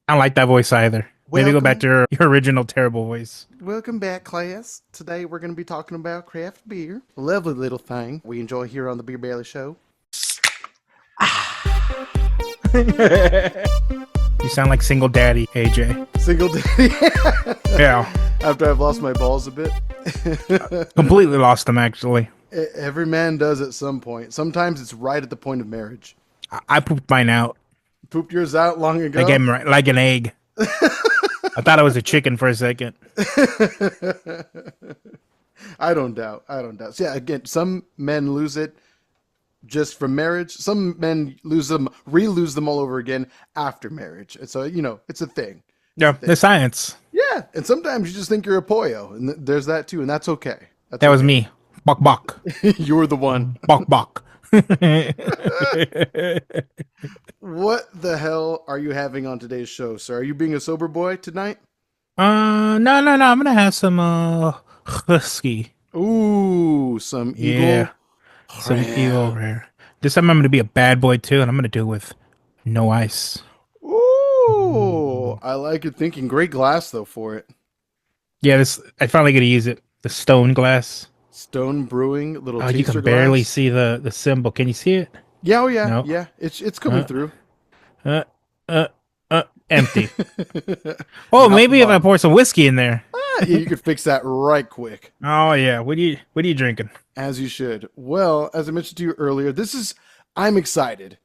I don't like that voice either. Maybe go back Welcome, to your original terrible voice. welcome back, class. Today we're going to be talking about craft beer. A lovely little thing we enjoy here on the Beer Bailey Show. You sound like single daddy, AJ. Single day Yeah, after I've lost my balls a bit. completely lost them actually. Every man does at some point. Sometimes it's right at the point of marriage. I pooped mine out Pooped yours out long like, ago. like an egg. I thought it was a chicken for a second. I don't doubt. I don't doubt. So yeah, again, some men lose it just from marriage. Some men lose them, re-lose them all over again after marriage. And so, it's a thing. Yeah, the science. Yeah, and sometimes you just think you're a pollo, and there's that too, and that's okay. That's That was okay. me. Bok bok. You're the one. Bok bok. What the hell are you having on today's show, sir? Are you being a sober boy tonight? No. I'm gonna have some whiskey. Ooh, some Yeah, Eagle some Eagle Rare. Rare. This time I'm gonna be a bad boy too, and I'm gonna do it with no ice. Ooh, I like it thinking. Great glass though for it. Yeah, this I finally get to use it. The stone glass. Stone Brewing, little Oh, you taster can barely glass. see the symbol. Can you see it? Yeah, oh yeah, No. yeah. It's coming Uh, through. uh, uh, Empty. Oh, Mouth to maybe if I bottom. pour some whiskey in there. Yeah, you could fix that right quick. Oh yeah. What are you drinking? As you should. Well, as I mentioned to you earlier, I'm excited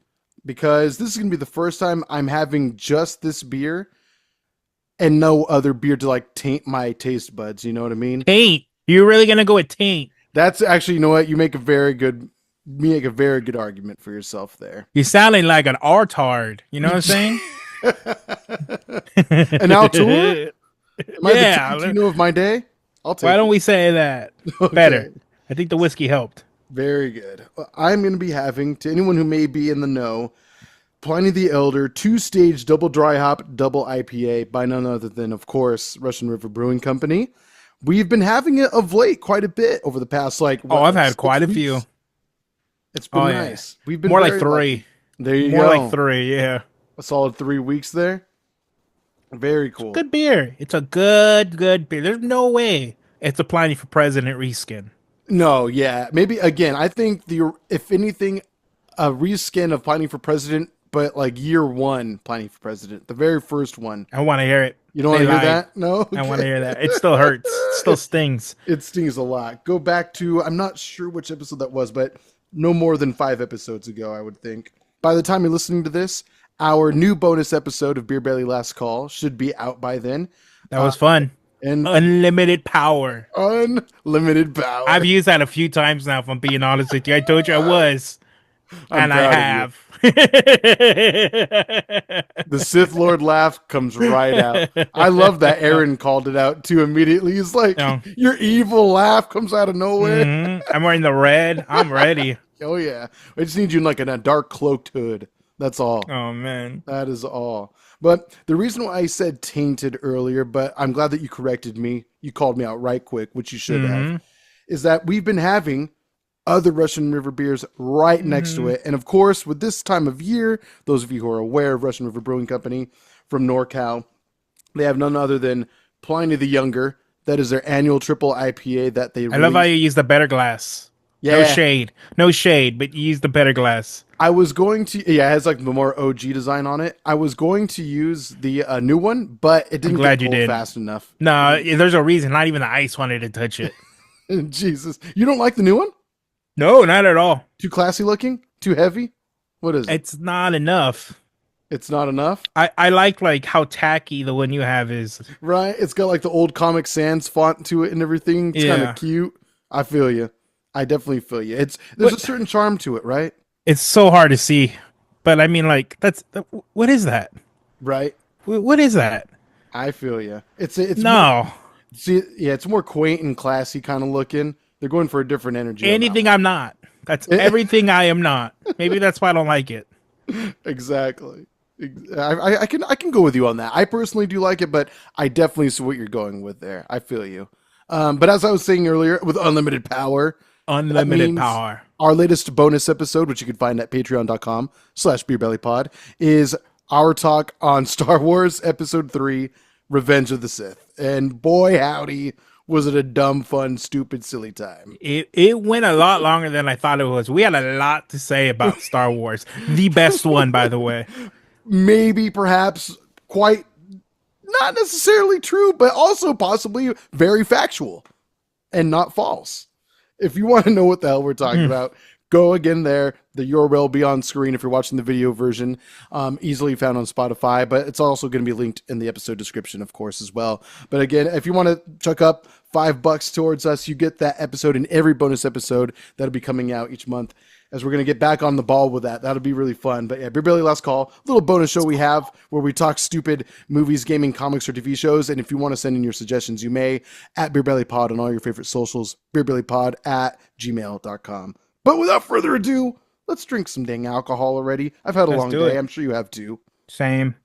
because this is going to be the first time I'm having just this beer and no other beer to like taint my taste buds. You know what I mean? Taint. You're really gonna go with taint? That's actually, you know what? You make a very good argument for yourself there. You sounding like an artard. You know what I'm saying? An Altour? Am I the Yeah. Tarantino of my day? I'll Why take don't it. we say that? Okay. Better. I think the whiskey helped. Very good. Well, I'm going to be having, to anyone who may be in the know, Pliny the Elder, two-stage double dry hop double IPA by none other than, of course, Russian River Brewing Company. We've been having it of late quite a bit over the past, Oh, I've had 6 quite a few. weeks? It's been Oh yeah. nice. We've been More like very three. lucky. There you More like go. three. Yeah. A solid 3 weeks there. Very cool. Good beer. It's a good beer. There's no way it's a Pliny for President reskin. No, yeah. Maybe, again, I think, if anything, a reskin of Planning for President, but like year one Planning for President, the very first one. I want to hear it. You don't want They to hear lied. that? No? I want to Okay. hear that. It still hurts. It still stings. It stings a lot. Go back to, I'm not sure which episode that was, but no more than 5 episodes ago, I would think. By the time you're listening to this, our new bonus episode of Beer Belly Last Call should be out by then. That was fun. And Unlimited power. unlimited power. I've used that a few times now, if I'm being honest with you. I told you I was. I'm And I proud of you. have. The Sith Lord laugh comes right out. I love that Aaron called it out too immediately. He's like, No. your evil laugh comes out of nowhere. I'm wearing the red. I'm ready. Oh, yeah. I just need you in like in a dark cloaked hood. That's all. Oh, man. That is all. But the reason why I said tainted earlier, but I'm glad that you corrected me. You called me out right quick, which you should have, is that we've been having other Russian River beers right next to it. And of course, with this time of year, those of you who are aware of Russian River Brewing Company from NorCal, they have none other than Pliny the Younger. That is their annual triple IPA that they I love how released. you use the better glass. No Yeah, shade. No shade, but you use the better glass. I was going to. Yeah, it has like the more OG design on it. I was going to use the new one, but it didn't glad get you cold did. fast enough. No, there's a reason. Not even the ice wanted to touch it. Jesus, you don't like the new one? No, not at all. Too classy looking? Too heavy? What is it? It's not enough. It's not enough, I like how tacky the one you have is. right? It's got like the old Comic Sans font to it and everything. It's kind Yeah. of cute. I feel you. I definitely feel you. There's a What? certain charm to it, right? It's so hard to see. But I mean, like, what is that? Right. What is that? I feel you. It's more, No. see, yeah, it's more quaint and classy kind of looking. They're going for a different energy. On that Anything one. I'm not. That's everything I am not. Maybe that's why I don't like it. Exactly. I can go with you on that. I personally do like it, but I definitely see what you're going with there. I feel you. But as I was saying earlier, with unlimited power, that Unlimited means power. our latest bonus episode, which you can find at patreon.com/beerbellypod, is our talk on Star Wars Episode 3, Revenge of the Sith. And boy, howdy, was it a dumb, fun, stupid, silly time. It went a lot longer than I thought it was. We had a lot to say about Star Wars. The best one, by the way. Maybe, perhaps, quite not necessarily true, but also possibly very factual and not false. If you want to know what the hell we're talking about, go again there. The URL will be on screen if you're watching the video version, easily found on Spotify, but it's also going to be linked in the episode description, of course, as well. But again, if you want to chuck up $5 towards us, you get that episode and every bonus episode that'll be coming out each month, as we're going to get back on the ball with that. That'll be really fun. But yeah, Beer Belly Last Call, little bonus show we have where we talk stupid movies, gaming, comics, or TV shows. And if you want to send in your suggestions, you may at Beer Belly Pod on all your favorite socials, beerbellypod@gmail.com. But without further ado, let's drink some dang alcohol already. I've had a long day. I'm sure you have too. Same.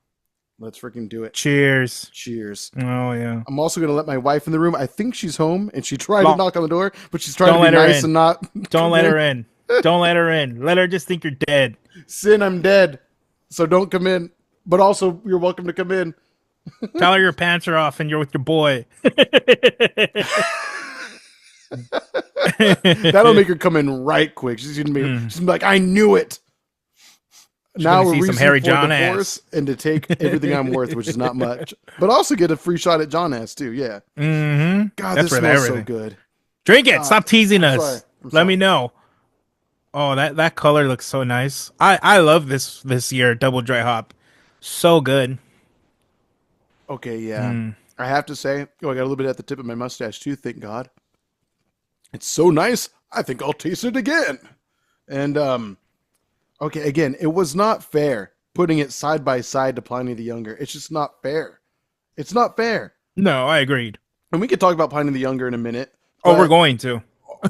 Let's freaking do it. Cheers. Cheers. Oh, yeah. I'm also going to let my wife in the room. I think she's home, and she tried to knock on the door, but she's trying to be nice and not... Don't let her in. Don't let her in. Let her just think you're dead. Sin, I'm dead. So don't come in. But also, you're welcome to come in. Tell her your pants are off and you're with your boy. That'll make her come in right quick. She's gonna be like, I knew it. Now we're reaching for divorce and to take everything I'm worth, which is not much, but also get a free shot at John ass too. Yeah. Mm-hmm. God, this smells so good. Drink it. Stop teasing us. Let me know. Oh, that color looks so nice. I love this year double dry hop. So good. Okay, yeah. I have to say, I got a little bit at the tip of my mustache too, thank God. It's so nice, I think I'll taste it again. And, okay, again, it was not fair putting it side by side to Pliny the Younger. It's just not fair. It's not fair. No, I agreed. And we could talk about Pliny the Younger in a minute. Oh, we're going to.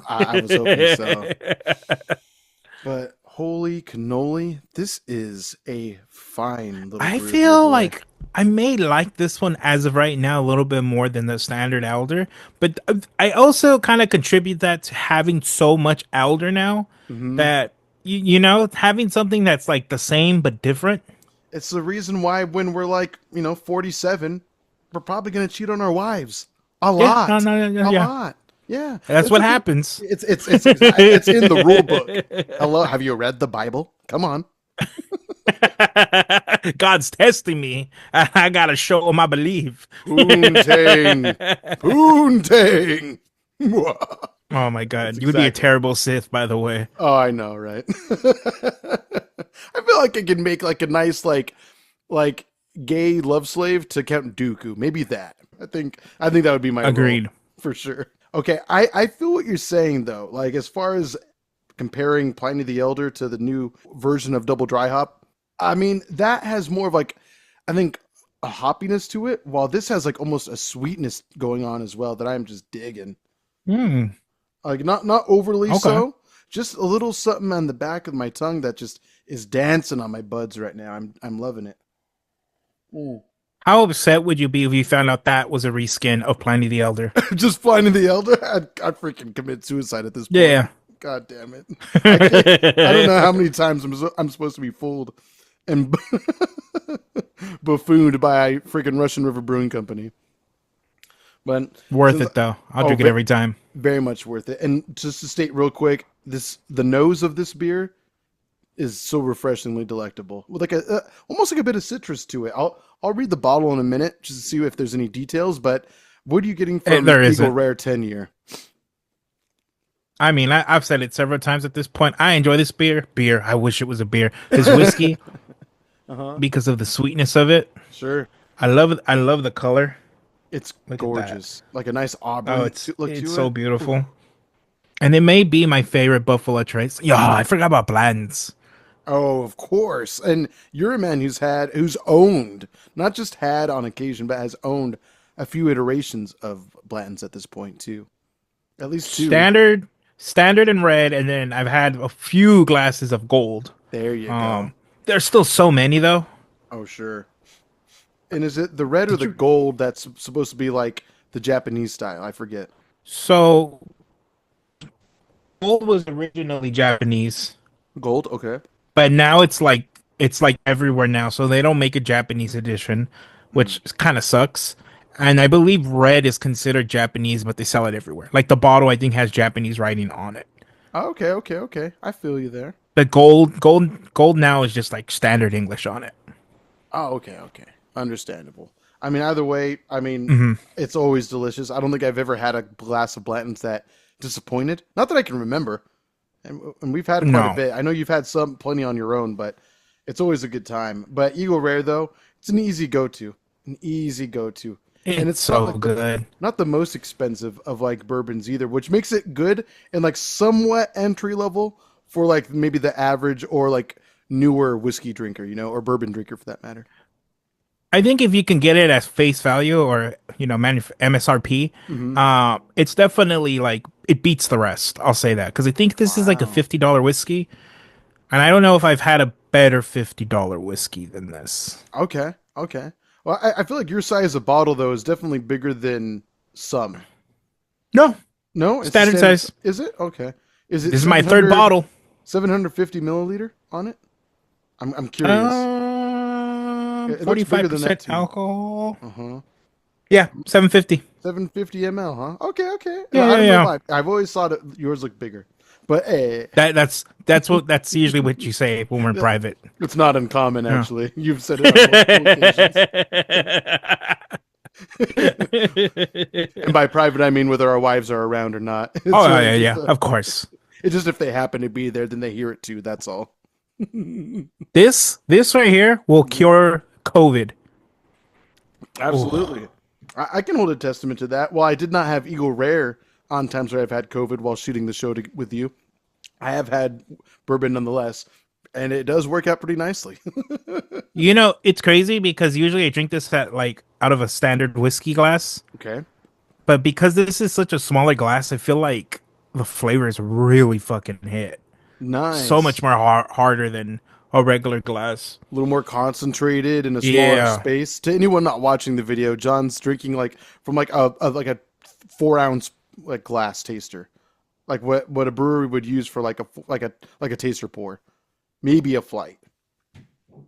I was hoping so. But holy cannoli, this is a fine little I feel like I may like this one as of right now a little bit more than the standard Elder, but I also kind of contribute that to having so much Elder now that, you know, having something that's like the same but different. It's the reason why when we're like, 47, we're probably going to cheat on our wives. A lot. A lot. Yeah, that's what happens. It's in the rule book. Hello, have you read the Bible? Come on. God's testing me. I gotta show him I believe. Poontang. Poontang. Oh my God, you would be a terrible Sith, by the way. Oh, I know, right? I feel like I could make like a nice like gay love slave to Count Dooku. Maybe that. I think that would be my agreed role, for sure. Okay, I feel what you're saying though. Like as far as comparing Pliny the Elder to the new version of Double Dry Hop, I mean that has more of like I think a hoppiness to it, while this has like almost a sweetness going on as well that I'm just digging. Like not overly so, just a little something on the back of my tongue that just is dancing on my buds right now. I'm loving it. How upset would you be if you found out that was a reskin of Pliny the Elder? Just Pliny the Elder? I'd freaking commit suicide at this point. Yeah. God damn it. I don't know how many times I'm supposed to be fooled and buffooned by a freaking Russian River Brewing Company. But worth it though. I'll drink it every time. Very much worth it. And just to state real quick, the nose of this beer is so refreshingly delectable with like almost like a bit of citrus to it. I'll read the bottle in a minute just to see if there's any details, but what are you getting from Eagle Rare 10 year? I mean, I've said it several times at this point. I enjoy this beer. I wish it was a beer. This whiskey because of the sweetness of it. Sure. I love it. I love the color. It's gorgeous. Like a nice auburn. Oh, it's so beautiful. And it may be my favorite Buffalo Trace. Yeah, I forgot about Blanton's. Oh, of course. And you're a man who's owned, not just had on occasion, but has owned a few iterations of Blanton's at this point too. At least two. Standard and red, and then I've had a few glasses of gold. There you go. There's still so many though. Oh, sure. And is it the red or the gold that's supposed to be like the Japanese style? I forget. So gold was originally Japanese. Gold, okay. But now it's like It's like everywhere now, so they don't make a Japanese edition, Mm. which kind of sucks. And I believe red is considered Japanese, but they sell it everywhere. Like the bottle, I think has Japanese writing on it. Oh, okay, okay, okay. I feel you there. The gold now is just like standard English on it. Oh, okay, okay. Understandable. I mean, either way, I mean, Hmm. it's always delicious. I don't think I've ever had a glass of Blanton's that disappointed. Not that I can remember. And we've had quite a No, bit. I know you've had some plenty on your own, but it's always a good time. But Eagle Rare though, it's an easy go-to. An easy go-to. And it's it's not so like good. not the most expensive of like bourbons either, which makes it good and like somewhat entry level for like maybe the average or like newer whiskey drinker, or bourbon drinker for that matter. I think if you can get it as face value or MSRP, Hmm. it's definitely like it beats the rest. I'll say that because I think this is like a Wow. $50 whiskey, and I don't know if I've had a better $50 whiskey than this. Okay. Okay. Well, I feel like your size of bottle though is definitely bigger than some. No, No, it's the standard standard. size. Is it? Okay. Is it This is my third 700, bottle. 750 milliliter on it? I'm curious. It looks bigger than that 45% too. alcohol. Uh-huh. Yeah, 750. 750 ml, huh? Okay, okay. Yeah, I yeah, don't know yeah. why. I've always thought yours looked bigger. But hey, That's usually what you say when we're in private. it's not uncommon Yeah. actually. You've said it on multiple occasions. And by private I mean whether our wives are around or not. Oh It's really yeah, just yeah, of course. it's just if they happen to be there, then they hear it too. That's all. This right here will cure COVID. Oh, Absolutely. I can hold a testament to that. While I did not have Eagle Rare on times where I've had COVID while shooting the show with you, I have had bourbon nonetheless, and it does work out pretty nicely. it's crazy because usually I drink this at like out of a standard whiskey glass, Okay. but because this is such a smaller glass, I feel like the flavors really fucking hit. So Nice. much more harder than a regular glass. A little more concentrated in a smaller Yeah. space. To anyone not watching the video, John's drinking like from like a 4 ounce like glass taster, like what a brewery would use for like a taster pour, maybe a flight.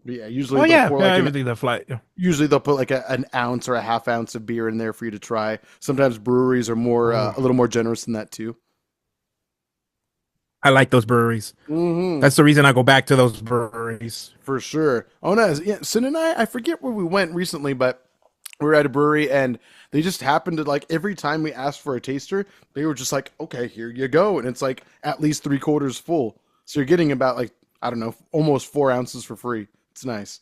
But yeah, Oh yeah, yeah, everything the flight. usually they'll put like an ounce or a half ounce of beer in there for you to try. Sometimes breweries are more Oh, a little more generous than that too. I like those breweries. Hmm. That's the reason I go back to those breweries. For sure. Oh no, yeah, Sin and I forget where we went recently, but we were at a brewery and they just happened to like every time we asked for a taster, they were just like, okay, here you go. And it's like at least 3/4 full. So you're getting about like, I don't know, almost 4 ounces for free. It's nice.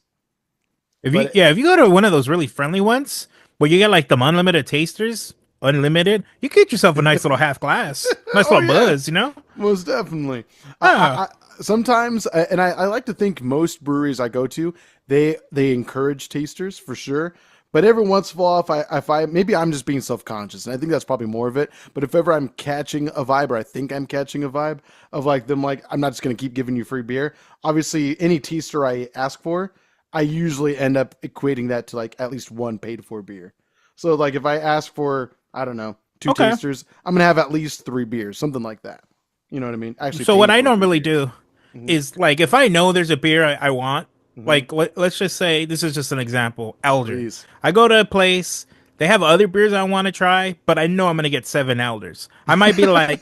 But If you go to one of those really friendly ones where you get like them unlimited tasters, unlimited, you get yourself a nice little half glass, nice oh little yeah, buzz, you know? most definitely. Ah, Sometimes, and I like to think most breweries I go to, they encourage tasters for sure. But every once in a while, if I maybe I'm just being self conscious, and I think that's probably more of it. But if ever I'm catching a vibe, or I think I'm catching a vibe of like them, like I'm not just gonna keep giving you free beer. Obviously, any taster I ask for, I usually end up equating that to like at least one paid for beer. So like if I ask for, I don't know, two okay. tasters, I'm gonna have at least three beers, something like that. You know what I mean? Actually So pay what I for three normally beers. do Hmm. is like if I know there's a beer I want, Hmm. like let's just say this is just an example, Elder. Please. I go to a place, they have other beers I want to try, but I know I'm gonna get seven Elders. I might be like,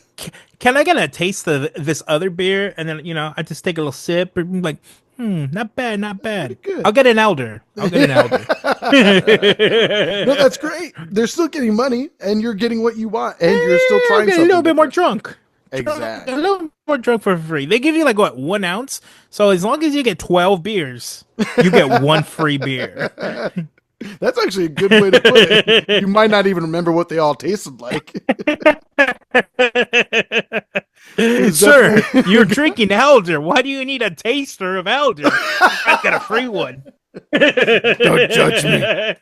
can I get a taste of this other beer? And then I just take a little sip and be like, not bad, not That's pretty bad. good. I'll get an Elder. I'll get an Elder. No, that's great. They're still getting money, and you're getting what you want, and you're still I'll trying get a little something bit more different. drunk. A Exactly. little more drunk for free. They give you like what 1 ounce. So as long as you get 12 beers, you get one free beer. That's actually a good way to put it. You might not even remember what they all tasted like. It's Sir, you're definitely drinking Elder. Why do you need a taster of Elder? I got a free one. don't judge me.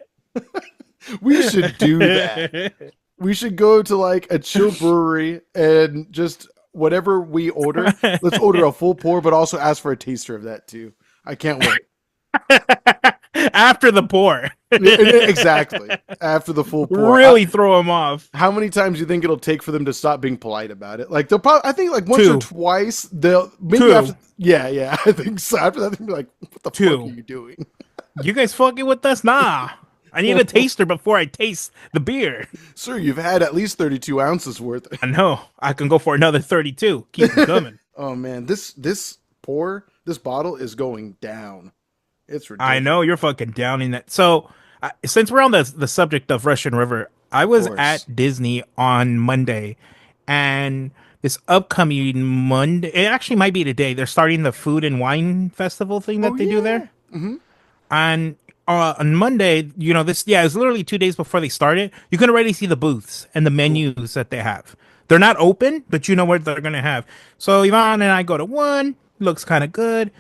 We should do that. We should go to like a chill brewery and just whatever we order, let's order a full pour, but also ask for a taster of that too. I can't wait. After the pour. Exactly. After the full pour. Really throw them off. How many times do you think it'll take for them to stop being polite about it? Like they'll probably, I think like once or Two. twice they'll maybe Two. after, yeah, I think so. After that they'll be like, what the fuck are Two. you doing? You guys fucking with us? Nah. I need a taster before I taste the beer. Sir, you've had at least 32 ounces worth. I know. I can go for another 32. Keep them coming. Oh man, this bottle is going down. It's I ridiculous. know you're fucking downing that. So, since we're on the subject of Russian River, I was Course. at Disney on Monday, and this upcoming Monday, it actually might be today. They're starting the food and wine festival thing Oh that they do yeah. there, and on Monday, it's literally 2 days before they start it. You can already see the booths and the Cool. menus that they have. They're not open, but you know what they're gonna have. So Yvonne and I go to one, looks kind of good.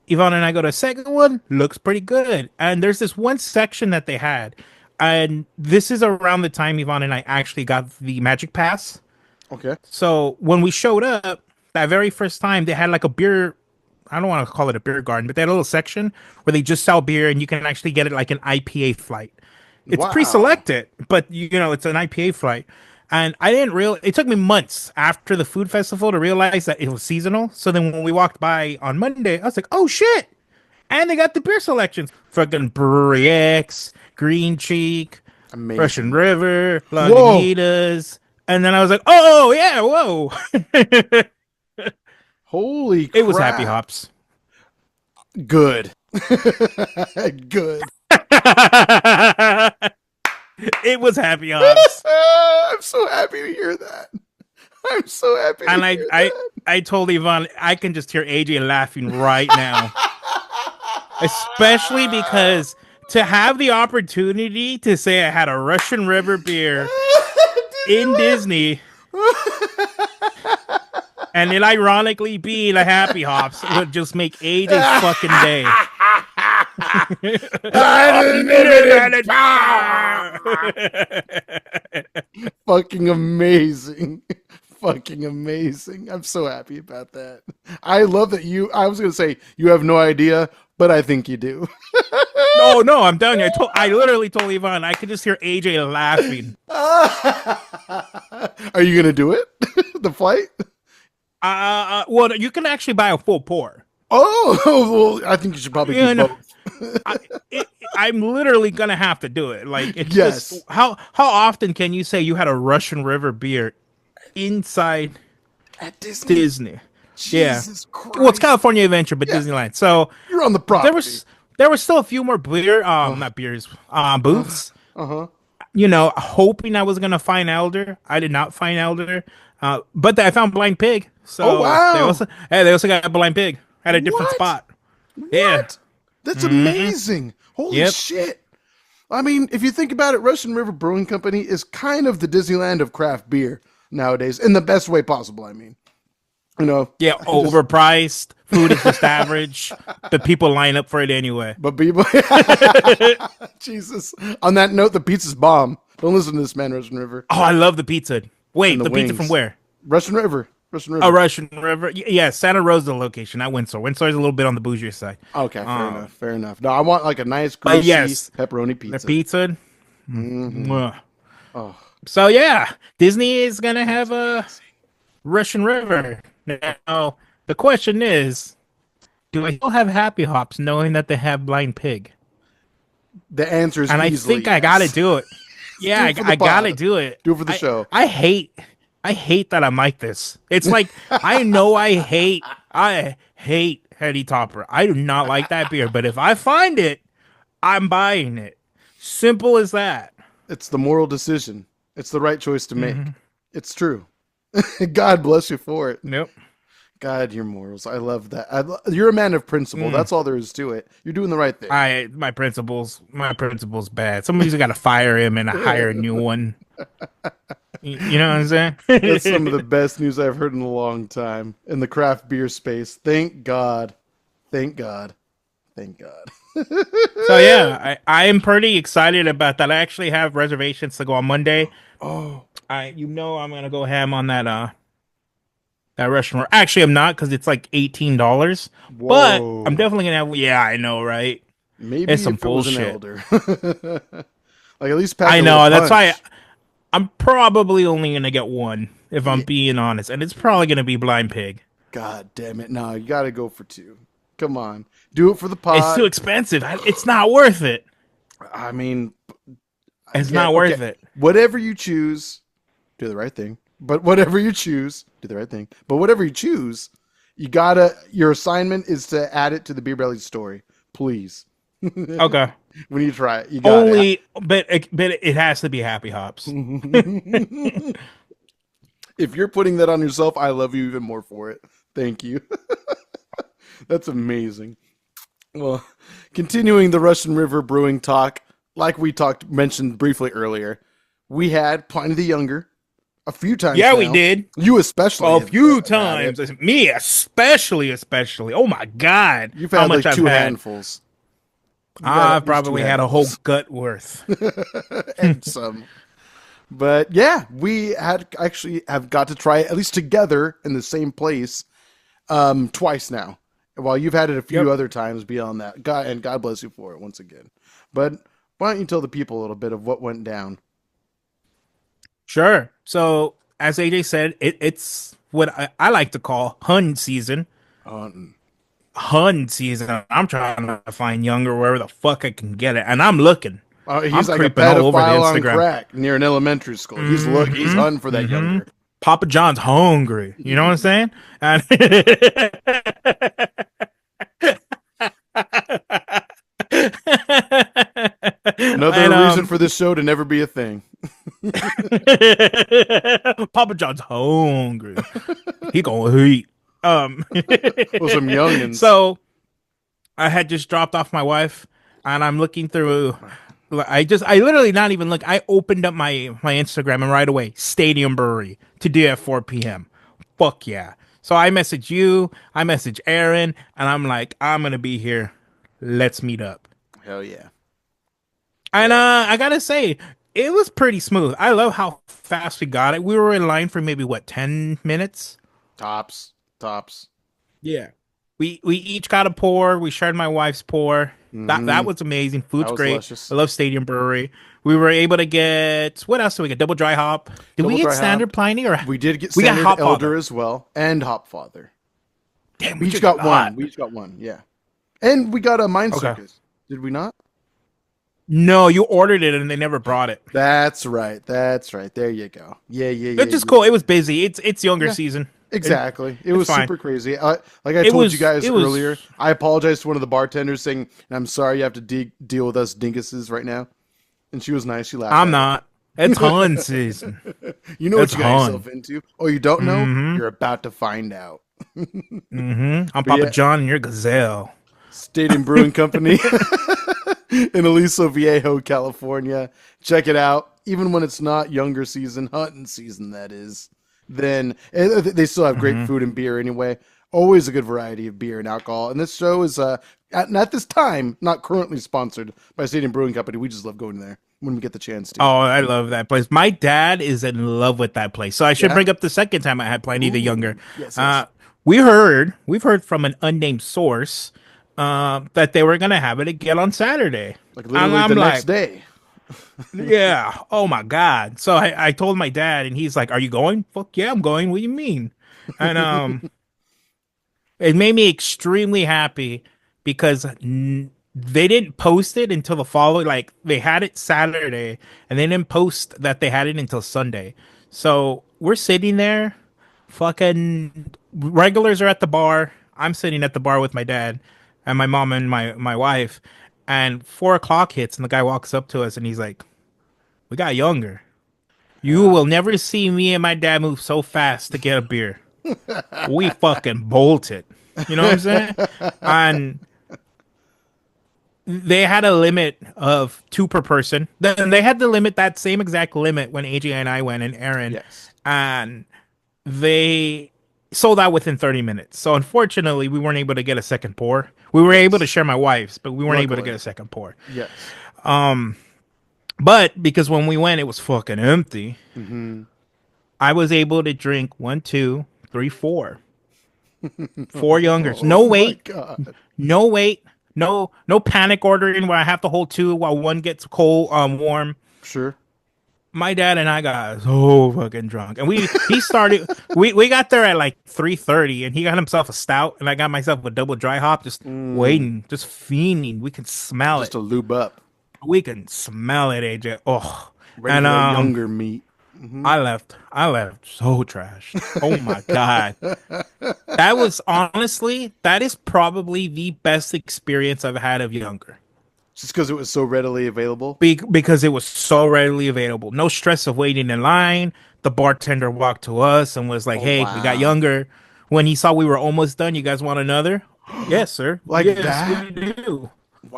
Yvonne and I go to a second one, looks pretty good. And there's this one section that they had. And this is around the time Yvonne and I actually got the Magic Pass. Okay. So when we showed up, that very first time, they had like a beer. I don't want to call it a beer garden, but they had a little section where they just sell beer and you can actually get it like an IPA flight. It's Wow. pre-selected, but it's an IPA flight. And I didn't real. It took me months after the food festival to realize that it was seasonal. So then when we walked by on Monday, I was like, "Oh shit!" And they got the beer selections: fucking Brewery X, Green Cheek, Russian Amazing. River, Whoa. Lagunitas. And then I was like, "Oh yeah, whoa!" Holy It was Happy crap. Hops. Good. Good. It was Happy Hops. I'm so happy to hear that. I'm so happy to And hear I told Yvonne I can just hear AJ laughing right now, especially that. because to have the opportunity to say I had a Russian River beer in Disney and it ironically being a Happy Hops would just make AJ's fucking day. Unlimited Unlimited power. power. Fucking amazing. Fucking amazing. I'm so happy about that. I love that I was going to say you have no idea, but I think you do. No, no, I'm telling you. I literally told Yvonne I could just hear AJ laughing. Are you going to do it? The flight? Well, you can actually buy a full pour. Oh, well, I think you should probably do You know, both. I, I'm literally gonna have to do it. Like it's just Yes. how often can you say you had a Russian River beer inside At Disney? Disney? Yeah. Jesus Well, it's Christ. California Adventure, but Yeah, Disneyland. So you're on the there property. was there were still a few more Uh not beers, huh. booths. Uh huh. Hoping I was gonna find Elder. I did not find Elder, but I found Blind Pig. Oh So wow. they also got a Blind Pig at a different What? spot. Yeah. What? That's Mm-hmm. amazing. Holy Yep. shit. I mean, if you think about it, Russian River Brewing Company is kind of the Disneyland of craft beer nowadays, in the best way possible. I mean, Yeah. I just, Overpriced. Food is just average, but people line up for it anyway. but people, Jesus. On that note, the pizza's bomb. Don't listen to this man, Russian River. Oh, I love the pizza. And Wait, the the pizza from wings. where? Russian River. Russian Oh, River. Russian River. Yeah, Santa Rosa location, not Windsor. Windsor is a little bit on the bougier side. Okay, fair Um, enough. Fair enough. No, I want like a nice, but greasy yes, pepperoni their pizza. pizza. Mm-hmm. Mwah. Oh, So yeah, Disney is gonna have a Russian River. Now the question is, do I still have Happy Hops knowing that they have Blind Pig? the answer is And I easily think I gotta yes. do it. Do Yeah, it for the I gotta pod. do it. Do it for the I show. I hate I hate that I'm like this. It's like I know I hate Heady Topper. I do not like that beer, but if I find it, I'm buying it. Simple as that. It's the moral decision. It's the right choice to make. Hmm. It's true. God bless you for it. Nope. God, your morals. I love that. You're a man of principle. Mm. That's all there is to it. You're doing the right thing. My principles bad. Somebody's got to fire him and hire a new one. You know what I'm That's some of saying? the best news I've heard in a long time in the craft beer space. Thank God. Thank God. Thank God. So yeah, I am pretty excited about that. I actually have reservations to go on Monday. Oh, I'm gonna go ham on that restaurant. Actually, I'm not because it's like $18. But I'm whoa. definitely gonna have. Yeah, I know, right? It's Maybe some if it was an bullshit. elder, like at least pack I a little know. That's why punch. I'm probably only gonna get one if I'm Yeah. being honest, and it's probably gonna be Blind Pig. God damn it! No, you got to go for two. Come on, do it for the It's too pod. expensive. It's not worth it. I mean, I It's get not okay. worth it. Whatever you choose, do the right thing. But whatever you choose, do the right thing. But whatever you choose, you gotta. Your assignment is to add it to the Beer Belly story, please. When Okay. you try it, you got it. Only, but it has to be Happy Hops. If you're putting that on yourself, I love you even more for it. Thank you. That's amazing. Well, continuing the Russian River Brewing talk, like we mentioned briefly earlier, we had Pliny the Younger a few times Yeah, we now. did. You especially A few have had it. times. Me, especially. Oh my God. You've How had much like I've two had. handfuls. You've had I've at least two probably had a whole handfuls gut worth. and some. But yeah, we had actually have got to try it at least together in the same place twice now. While you've had it a few Yep. other times beyond that. God bless you for it once again. But why don't you tell the people a little bit of what went down? Sure. So, as AJ said, it's what I like to call Hun season. Um, Hun season. I'm trying to find Younger wherever the fuck I can get it. And I'm looking. I'm he's like a creeping all over the pedophile on Instagram. crack near an elementary school. He's Mm-hmm. hunting for that Mm-hmm. Younger. Papa John's hungry. You know what I'm saying? And Another and reason for this show to never be a thing. Papa John's hungry. He gonna eat. Um Well, some youngins. so I had just dropped off my wife and I'm looking through I literally not even look. I opened up my Instagram and right away, Stadium Brewery today at 4 p.m. Fuck yeah. So I message you, I message Aaron, and I'm like, I'm gonna be here. Let's meet up. Hell yeah. And Yeah. I gotta say, it was pretty smooth. I love how fast we got it. We were in line for maybe what, 10 minutes? Tops. Tops. Yeah. We each got a pour. We shared my wife's pour. That Hmm. was amazing. That Food's was great. luscious. I love Stadium Brewery. We were able to get what else did we get? Double dry hop. Did we Double get dry standard hopped. Pliny or We did get we got standard Hop elder Father? as well and Hopfather. Damn, We we each did a got one. lot. We each got one. Yeah. And we got a Mind Okay. Circus. Did we not? No, you ordered it and they never brought it. That's right. That's right. There you go. Yeah, yeah, yeah, It's just yeah. cool. It was busy. It's younger Yeah, season. exactly. It It's was fine. super crazy. Like I It told you was guys it earlier, was I apologized to one of the bartenders saying, I'm sorry you have to deal with us dinguses right now. And she was nice. She laughed I'm at not. It's Hun season. it. You know what It's you got Hun. yourself into? Oh, you don't know? Mm-hmm. You're about to find out. I'm But Papa yeah, John and you're Gazelle. Stadium Brewing Company in Aliso Viejo, California. Check it out. Even when it's not younger season, hunting season, that is, then they still have great Mm-hmm. food and beer anyway. Always a good variety of beer and alcohol. And this show is, at this time, not currently sponsored by Stadium Brewing Company. We just love going there when we get the chance to. Oh, I love that place. My dad is in love with that place. So I should Yeah. bring up the second time I had Pliny the Younger. Ooh, yes, Uh, yes. we've heard from an unnamed source that they were gonna have it again on Saturday. Like And literally the I'm next like, day. yeah, oh my God. So I told my dad and he's like, are you going? Fuck yeah, I'm going. What do you mean? And it made me extremely happy because they didn't post it until the following, like they had it Saturday and they didn't post that they had it until Sunday. So we're sitting there, fucking regulars are at the bar. I'm sitting at the bar with my dad and my mom and my wife. And 4 o'clock hits and the guy walks up to us and he's like, we got younger. You Yeah. will never see me and my dad move so fast to get a beer. We fucking bolted. You know what I'm saying? And they had a limit of two per person. Then they had to limit that same exact limit when AJ and I went and Aaron, Yes. and they sold out within 30 minutes. So unfortunately, we weren't able to get a second pour. We were able to Yes. share my wife's, but we weren't able to get Luckily. a second pour. Yes. But because when we went, it was fucking empty. Mm-hmm. I was able to drink one, two, three, four. Four youngers. Oh my God. No wait. no panic ordering where I have to hold two while one gets cold, warm. Sure. My dad and I got so fucking drunk, and he started. We got there at like 3:30, and he got himself a stout, and I got myself a double dry hop, just Mm, waiting, just fiending. We can smell just it. to lube up, We can smell it, AJ. Oh, ready and for that younger meat. I left so trashed. Oh my god, that was honestly that is probably the best experience I've had of younger. Just because it was so readily available. Because it was so readily available. No stress of waiting in line. The bartender walked to us and was like, Oh "Hey, we got wow, younger." When he saw we were almost done, you guys want another? Yes, sir. like Yes, that. we do.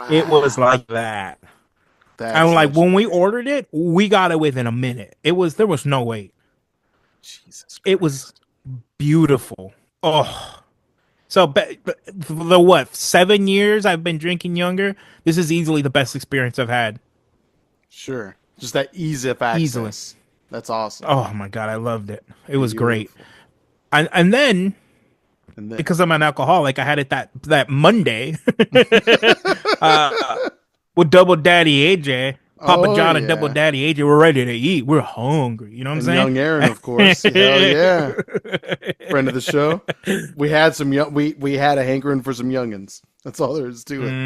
It was Wow, like that. And that's like when we legendary. ordered it, we got it within a minute. There was no wait. Jesus It was Christ. beautiful. Oh, so the what 7 years I've been drinking younger. This is easily the best experience I've had. Sure, just that ease of Easily. access. That's awesome. Oh my god, I loved it. It was great. Beautiful. And then And then, because I'm an alcoholic, I had it that Monday with Double Daddy AJ, Papa oh John and Double yeah, Daddy AJ. We're ready to eat. We're hungry. You know what and I'm young Aaron, of course. Hell yeah, friend of the show. We had some young. We had a hankering for some youngins. That's all there is to it.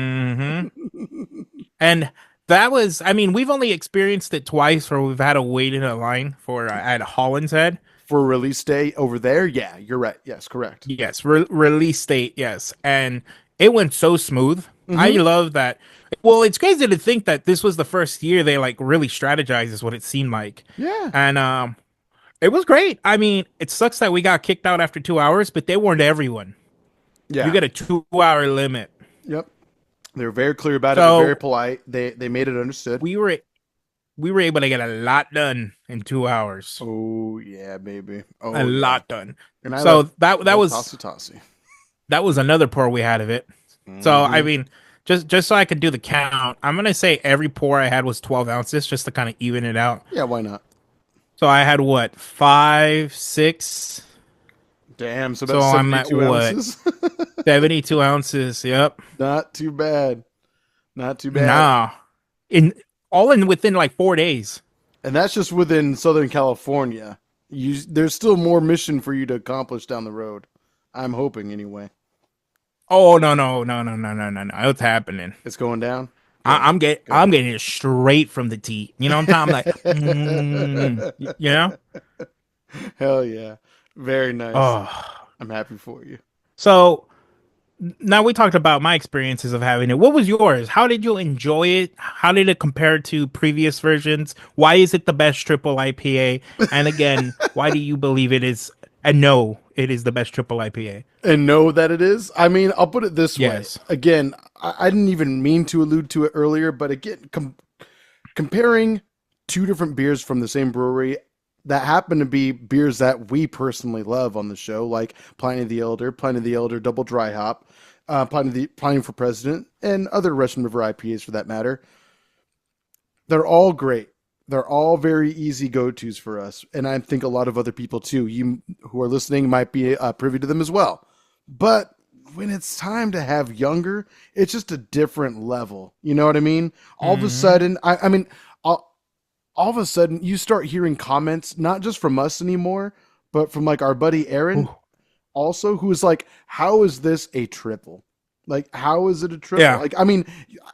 saying? And that was, I mean, we've only experienced it twice where we've had to wait in a line for at Holland's Head. For release day over there, yeah, you're right. Yes, correct. Yes, release date, yes. And it went so smooth. I Mm-hmm. love that. Well, it's crazy to think that this was the first year they like really strategized is what it seemed like. Yeah, And it was great. I mean, it sucks that we got kicked out after 2 hours, but they warned everyone. You yeah, get a 2 hour limit. yep. They were very clear about it. They're very So polite. They made it understood. we were we were able to get a lot done in 2 hours. Oh yeah, baby. A Oh yeah. lot done. And I So left that left was Tossy Tossy. that was another pour we had of it. So I Mm-hmm. mean, just so I could do the count, I'm gonna say every pour I had was 12 ounces, just to kind of even it out. Yeah, why not? So I had what, five, six. Damn, so So about I'm at 72 what, ounces. 72 ounces. Yep. Not too bad. Not too bad. Nah, in all in within like 4 days. And that's just within Southern California. There's still more mission for you to accomplish down the road. I'm hoping anyway. Oh no! It's happening. It's going down. Good. I'm Good. getting it straight from the tea. You know what I'm talking? Like, you know. Hell yeah. Very nice. Oh, I'm happy for you. so now we talked about my experiences of having it. What was yours? How did you enjoy it? How did it compare to previous versions? Why is it the best triple IPA? And again, why do you believe it is? And no, it is the best triple IPA. And know that it is. I mean, I'll put it this way. Yes. Again, I didn't even mean to allude to it earlier, but again, comparing two different beers from the same brewery that happen to be beers that we personally love on the show, like Pliny the Elder Double Dry Hop, Pliny for President, and other Russian River IPAs for that matter. They're all great. They're all very easy go-tos for us, and I think a lot of other people too. You who are listening might be privy to them as well. But when it's time to have younger, it's just a different level. You know what I mean? All of a Hmm. sudden, I mean, all of a sudden, you start hearing comments not just from us anymore, but from like our buddy Aaron, also, who's like, "How is this a triple? Like, how is it a triple? Yeah. Like, I mean,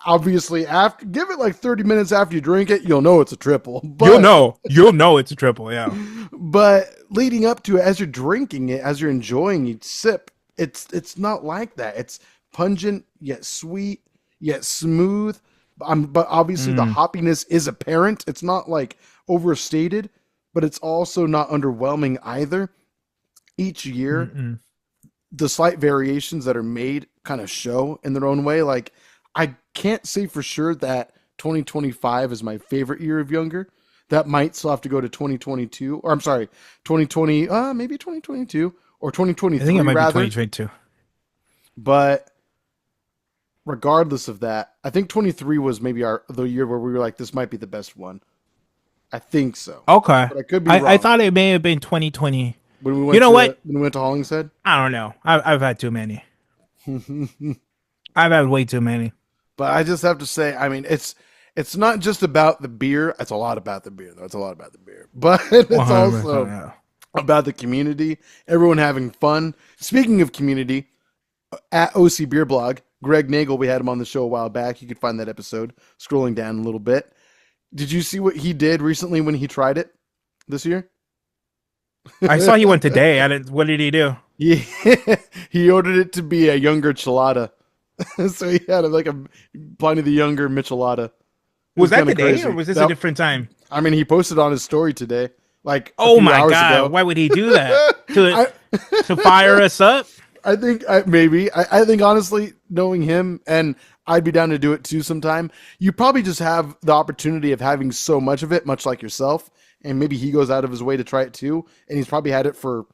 obviously, after give it like 30 minutes after you drink it, you'll know it's a triple. You'll But know. You'll know it's a triple. Yeah. but leading up to it, as you're drinking it, as you're enjoying each sip, it's not like that. It's pungent yet sweet yet smooth. But obviously the Mm. hoppiness is apparent. It's not like overstated, but it's also not underwhelming either. Each year, Mm-mm. the slight variations that are made kind of show in their own way. Like, I can't say for sure that 2025 is my favorite year of younger. That might still have to go to 2022, or I'm sorry, 2020, maybe 2022 or I think it 2023 might be rather. 2022. But regardless of that, I think 23 was maybe the year where we were like, this might be the best one. I think so, Okay. but I could be I wrong. thought it may have been 2020. When we You went know to what? when we went to Hollingshead, I don't know. I've had too many. I've had way too many. But I just have to say, I mean, it's not just about the beer. It's a lot about the beer, though. It's a lot about the beer, but it's 100%. also Yeah. about the community, everyone having fun. Speaking of community, at OC Beer Blog, Greg Nagel, we had him on the show a while back. You could find that episode scrolling down a little bit. Did you see what he did recently when he tried it this year? I saw he went today. I didn't. What did he do? Yeah, he ordered it to be a younger chelada. So he had like a Pliny the Younger Michelada. Was that kinda today crazy. or was this a different time? I mean, he posted on his story today, like a Oh few my hours god! ago. Why would he do that I, to fire us up? I think maybe. I think honestly, knowing him, and I'd be down to do it too sometime. You probably just have the opportunity of having so much of it, much like yourself, and maybe he goes out of his way to try it too, and he's probably had it for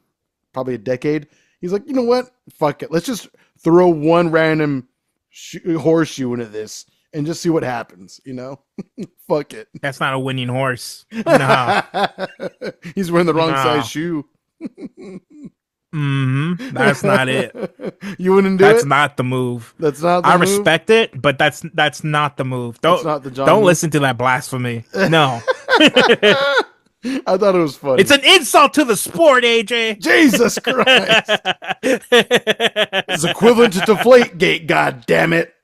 probably a decade. He's like, you know what? Fuck it. Let's just throw one random horseshoe into this and just see what happens. You know, fuck it. That's not a winning horse. No. He's wearing the wrong No. size shoe. That's not it. You wouldn't do That's it. not the move. That's not. The I move? respect it, but that's not the move. That's not the John don't move? listen to that blasphemy. No. I thought it was funny. It's an insult to the sport, AJ. Jesus Christ. It's equivalent to Deflate Gate, god damn it.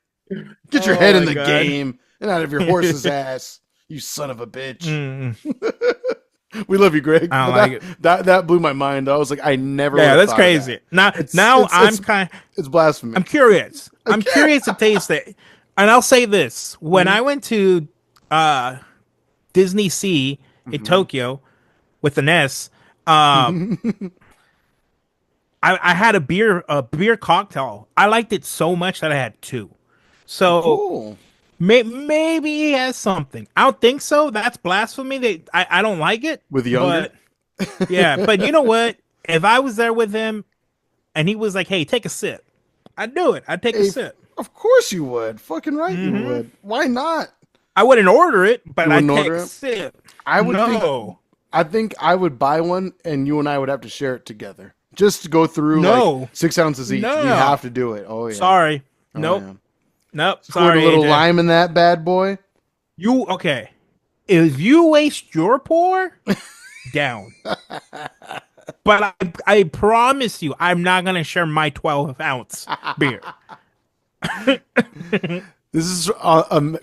Get your head in my the God. game and out of your horse's ass, you son of a bitch. Mm. We love you, Greg. I don't But like it. that blew my mind. I was like, I never Yeah, would've that's thought of crazy. that. Now I'm It's blasphemy. I'm curious. I'm curious to taste it. And I'll say this. When I went to Disney Sea in Tokyo with an S, I had a beer cocktail. I liked it so much that I had two. So Cool. maybe he has something. I don't think so. That's blasphemy. I don't like it. With younger? But, yeah, but you know what? If I was there with him and he was like, hey, take a sip, I'd do it. I'd take a sip. Of course you would. Fucking right you would. Why not? I wouldn't order it, but You I'd wouldn't take order a it? sip. I would No. I think I would buy one and you and I would have to share it together. Just to go through No. like 6 ounces each. No. We have to do it. Oh yeah. Sorry. Oh, Nope. yeah. Nope. Squirt Sorry. a little AJ. lime in that bad boy. You okay? If you waste your pour, down. But I promise you, I'm not gonna share my 12-ounce beer. This is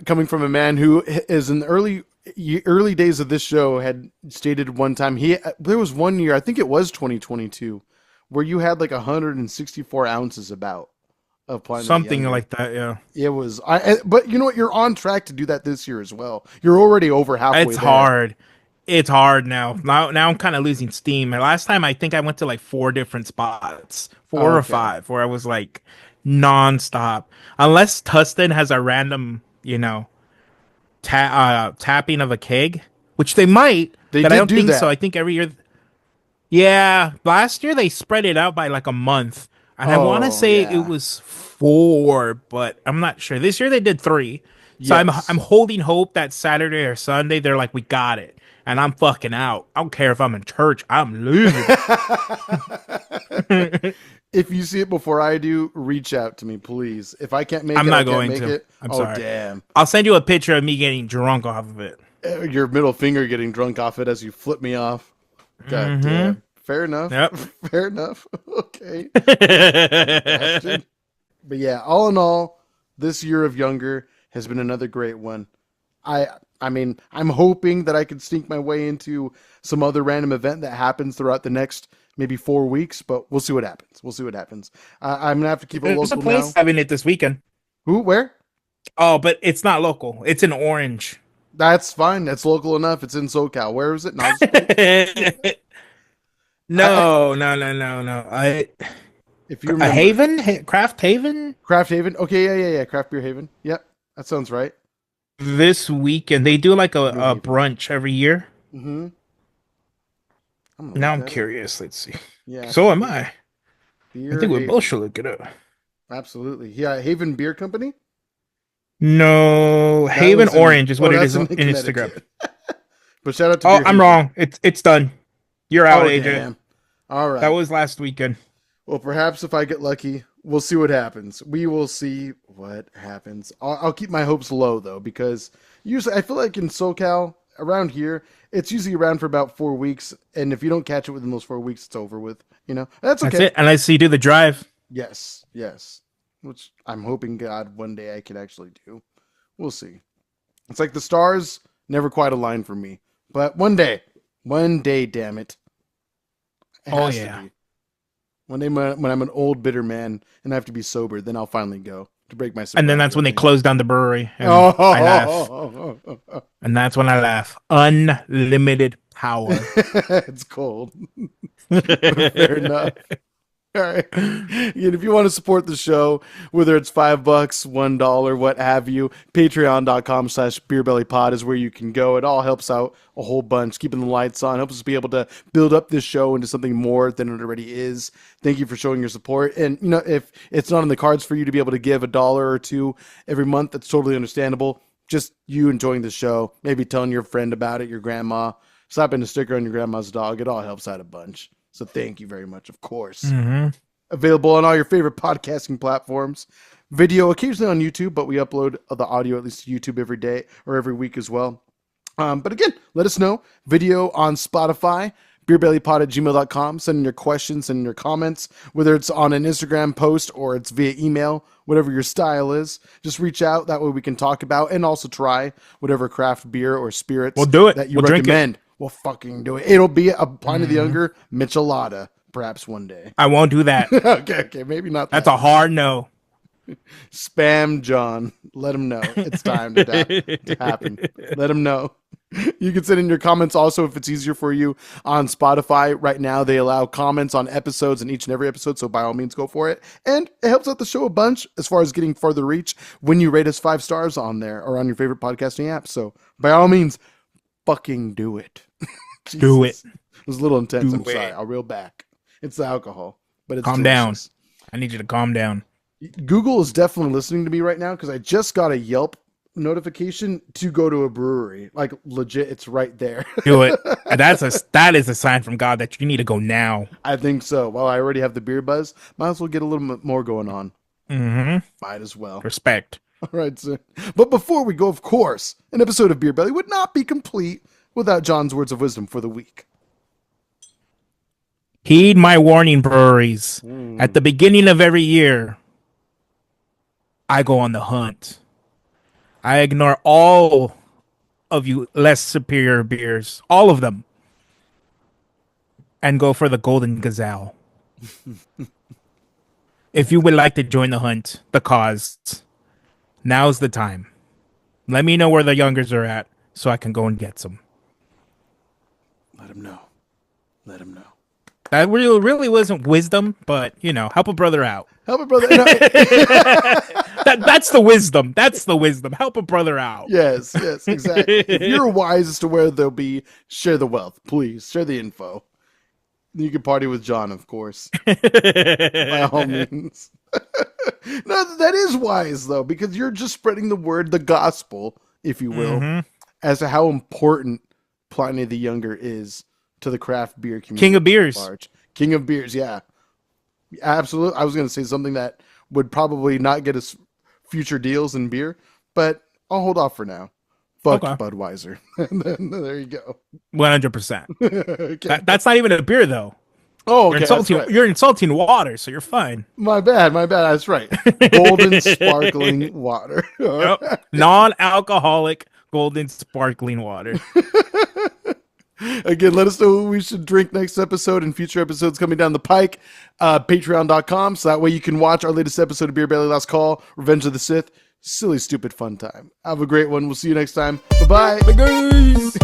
coming from a man who is in the early days of this show had stated one time there was one year, I think it was 2022, where you had like 164 ounces about of Pliny the Something Younger. like that. Yeah. It was, but you know what? You're on track to do that this year as well. You're already over halfway. It's there. hard. It's hard now. Now I'm kind of losing steam. And last time I think I went to like 4 different spots, 4 or Okay. 5, where I was like nonstop. Unless Tustin has a random, tapping of a keg, which they might. They but I did don't do think that. so. I think every year. Yeah, last year they spread it out by like a month, and I want to say yeah. it was 4, but I'm not sure. This year they did 3. So Yes. I'm holding hope that Saturday or Sunday they're like, we got it. And I'm fucking out. I don't care if I'm in church. I'm leaving. If you see it before I do, reach out to me, please. If I can't make I'm it, not I can't going make to. it. I'm oh, sorry. damn. I'll send you a picture of me getting drunk off of it. Your middle finger getting drunk off it as you flip me off. God damn. Fair enough. Yep. Fair enough. Okay. Bastard. But yeah, all in all, this year of Younger has been another great one. I mean, I'm hoping that I can sneak my way into some other random event that happens throughout the next maybe 4 weeks, but we'll see what happens. We'll see what happens. I'm gonna have to keep it There's a local place now. having it this weekend. Who? Where? Oh, but it's not local. It's in Orange. That's fine. That's local enough. It's in SoCal. Where is it? No, I'm just kidding. No. If you A remember. Haven? Craft Haven? Craft Haven. Okay, yeah. Craft Beer Haven. Yep, that sounds right. This weekend. They do like a Haven. brunch every year. Mm-hmm. Now I'm curious. Let's see. Yeah. So am I. Beer I think we Haven. both should look it up. Absolutely. Yeah, Haven Beer Company. No, That Haven was in- Orange is what oh, it that's is on in Instagram. Connecticut. But shout out to Oh, Beer I'm Haven. wrong. It's done. You're out, Oh, AJ. damn. All right. That was last weekend. Well, perhaps if I get lucky, We'll see what happens. We will see what happens. I'll keep my hopes low though, because usually I feel like in SoCal around here, it's usually around for about 4 weeks, and if you don't catch it within those 4 weeks, it's over with. That's okay. That's it. Unless you do the drive. Yes, yes. Which I'm hoping God one day I can actually do. We'll see. It's like the stars never quite align for me, but one day, damn it. It has to be. One day when I'm an old bitter man and I have to be sober, then I'll finally go to break my sobriety. And then that's when they close down the brewery. And I laugh. And that's when I laugh. Unlimited power. It's cold. Fair enough. All right. And if you want to support the show, whether it's $5, $1, what have you, patreon.com/beerbellypod is where you can go. It all helps out a whole bunch, keeping the lights on, helps us be able to build up this show into something more than it already is. Thank you for showing your support. And, if it's not in the cards for you to be able to give $1 or $2 every month, that's totally understandable. Just you enjoying the show, maybe telling your friend about it, your grandma, slapping a sticker on your grandma's dog. It all helps out a bunch. So thank you very much, of course. Mm-hmm. Available on all your favorite podcasting platforms. Video occasionally on YouTube, but we upload the audio at least to YouTube every day or every week as well. But again, let us know. Video on Spotify, beerbellypod@gmail.com. Send in your questions and your comments, whether it's on an Instagram post or it's via email, whatever your style is. Just reach out. That way we can talk about and also try whatever craft beer or spirits we'll do it. that you we'll recommend. We'll fucking do it. It'll be a Pliny the Younger Michelada, perhaps one day. I won't do that. Okay, maybe not. That's a hard no. Spam John. Let him know it's time to happen. Let him know. You can send in your comments also if it's easier for you on Spotify. Right now, they allow comments on episodes in each and every episode, so by all means, go for it. And it helps out the show a bunch as far as getting further reach when you rate us 5 stars on there or on your favorite podcasting app. So by all means, fucking do it. Do it. It was a little intense. Do I'm sorry. I'll reel back. It's the alcohol, but it's calm delicious. down. I need you to calm down. Google is definitely listening to me right now because I just got a Yelp notification to go to a brewery. Like legit, it's right there. Do it. That is a sign from God that you need to go now. I think so. Well, I already have the beer buzz. Might as well get a little bit more going on. Mm-hmm. Might as well. Respect. All right, sir. But before we go, of course, an episode of Beer Belly would not be complete without John's words of wisdom for the week. Heed my warning, breweries. At the beginning of every year, I go on the hunt. I ignore all of you less superior beers, all of them, and go for the golden gazelle. If you would like to join the hunt, the cause, now's the time. Let me know where the youngers are at so I can go and get some. Let him know. Let him know. That really wasn't wisdom, but, help a brother out. Help a brother. That's the wisdom. That's the wisdom. Help a brother out. Yes, exactly. If you're wise as to where they'll be, share the wealth, please. Share the info. You can party with John, of course. By all means. No, that is wise, though, because you're just spreading the word, the gospel, if you will, as to how important Pliny the Younger is to the craft beer community. King of beers. Large. King of beers, yeah. Absolutely. I was going to say something that would probably not get us future deals in beer, but I'll hold off for now. Fuck Budweiser. There you go. 100%. Okay. That's not even a beer, though. Oh, okay. You're insulting water, so you're fine. My bad. That's right. Golden sparkling water. Yep. Non-alcoholic golden sparkling water. Again, let us know what we should drink next episode and future episodes coming down the pike. Patreon.com, so that way you can watch our latest episode of Beer Belly Last Call, Revenge of the Sith. Silly, stupid, fun time. Have a great one. We'll see you next time. Bye-bye. Bye, guys.